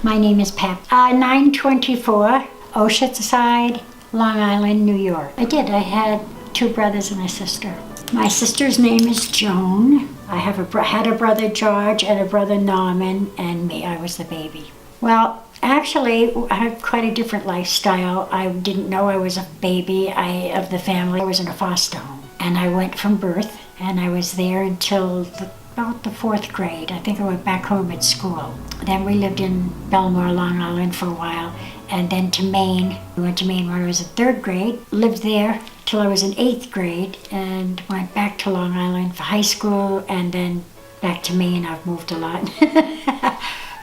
My name is Pat. 924 Oceanside, Long Island, New York. I had 2 brothers and a sister. My sister's name is Joan. I had a brother George and a brother Norman, and me. I was the baby. Well, actually, I had quite a different lifestyle. I didn't know I was a baby of the family. I was in a foster home, and I went from birth, and I was there until about the 4th grade. I think I went back home at school. Then we lived in Belmore, Long Island for a while, and then to Maine. We went to Maine when I was in 3rd grade, lived there till I was in 8th grade, and went back to Long Island for high school, and then back to Maine. I've moved a lot.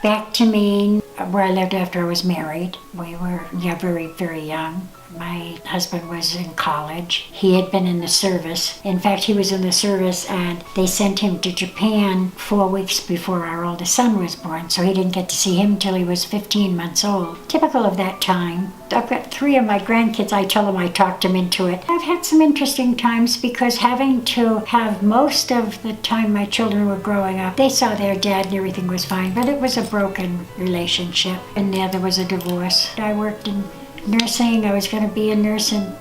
Back to Maine, where I lived after I was married. We were very, very young. My husband was in college. He had been in the service. In fact, he was in the service and they sent him to Japan 4 weeks before our oldest son was born, so he didn't get to see him till he was 15 months old. Typical of that time. I've got 3 of my grandkids. I tell them I talked them into it. I've had some interesting times because having to have most of the time my children were growing up, they saw their dad and everything was fine, but it was a broken relationship, and there was a divorce. I worked in nursing. I was going to be a nurse and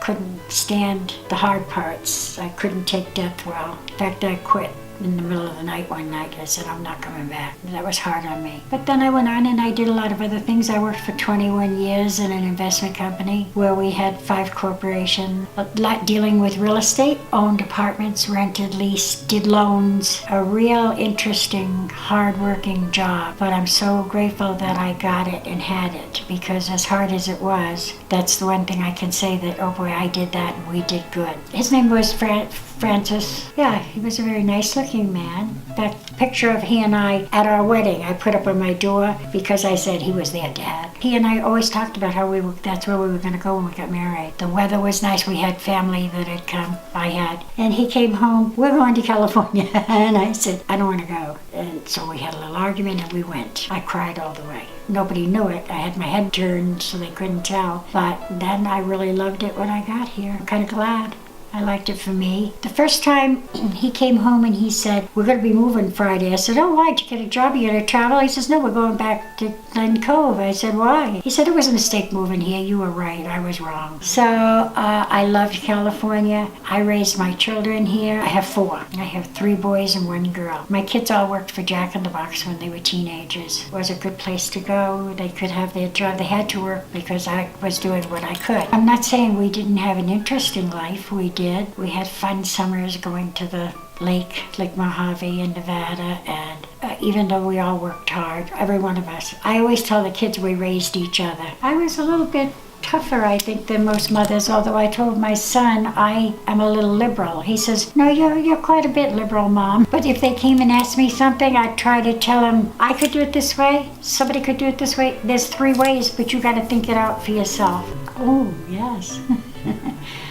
couldn't stand the hard parts. I couldn't take death well. In fact, I quit in the middle of the night one night. I said, I'm not coming back. That was hard on me. But then I went on and I did a lot of other things. I worked for 21 years in an investment company where we had 5 corporations, a lot dealing with real estate, owned apartments, rented, leased, did loans. A real interesting, hard-working job. But I'm so grateful that I got it and had it, because as hard as it was, that's the one thing I can say that, oh boy, I did that and we did good. His name was Francis. Yeah, he was a very nice-looking man. That picture of he and I at our wedding, I put up on my door because I said he was their dad. He and I always talked about how that's where we were going to go when we got married. The weather was nice. We had family that had come. I had. And he came home, we're going to California. And I said, I don't want to go. And so we had a little argument and we went. I cried all the way. Nobody knew it. I had my head turned so they couldn't tell. But then I really loved it when I got here. I'm kind of glad. I liked it for me. The first time he came home and he said, we're going to be moving Friday. I said, oh, why? Did you get a job? You going to travel? He says, no, we're going back to Glen Cove. I said, why? He said, it was a mistake moving here. You were right. I was wrong. So I loved California. I raised my children here. I have 4. I have 3 boys and 1 girl. My kids all worked for Jack in the Box when they were teenagers. It was a good place to go. They could have their job. They had to work because I was doing what I could. I'm not saying we didn't have an interesting life. We did. We had fun summers going to the Lake Mojave in Nevada, and even though we all worked hard, every one of us, I always tell the kids we raised each other. I was a little bit tougher, I think, than most mothers, although I told my son I am a little liberal. He says, no, you're quite a bit liberal, Mom. But if they came and asked me something, I'd try to tell them, I could do it this way, somebody could do it this way. There's 3 ways, but you got to think it out for yourself. Oh, yes.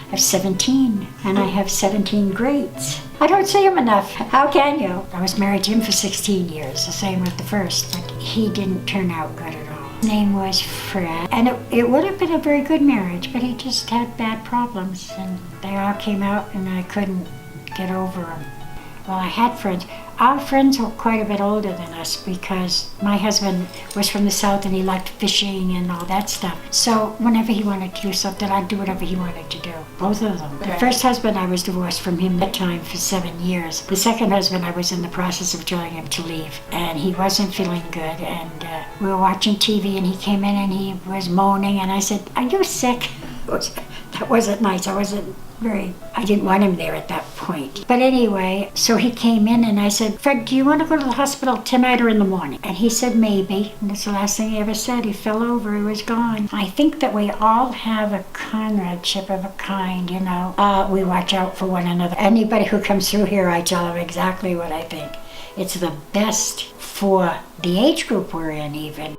I have 17, and I have 17 greats. I don't see him enough. How can you? I was married to him for 16 years, the same with the first, but he didn't turn out good at all. His name was Fred, and it would have been a very good marriage, but he just had bad problems, and they all came out, and I couldn't get over them. Well, I had friends. Our friends were quite a bit older than us because my husband was from the South and he liked fishing and all that stuff. So whenever he wanted to do something, I'd do whatever he wanted to do. Both of them. Okay. The first husband, I was divorced from him that time for 7 years. The second husband, I was in the process of telling him to leave. And he wasn't feeling good. And we were watching TV and he came in and he was moaning. And I said, are you sick? That wasn't nice. I didn't want him there at that point. But anyway, so he came in and I said, Fred, do you want to go to the hospital tonight or in the morning? And he said, maybe. And that's the last thing he ever said. He fell over, he was gone. I think that we all have a comradeship of a kind, you know. We watch out for one another. Anybody who comes through here, I tell them exactly what I think. It's the best for the age group we're in even.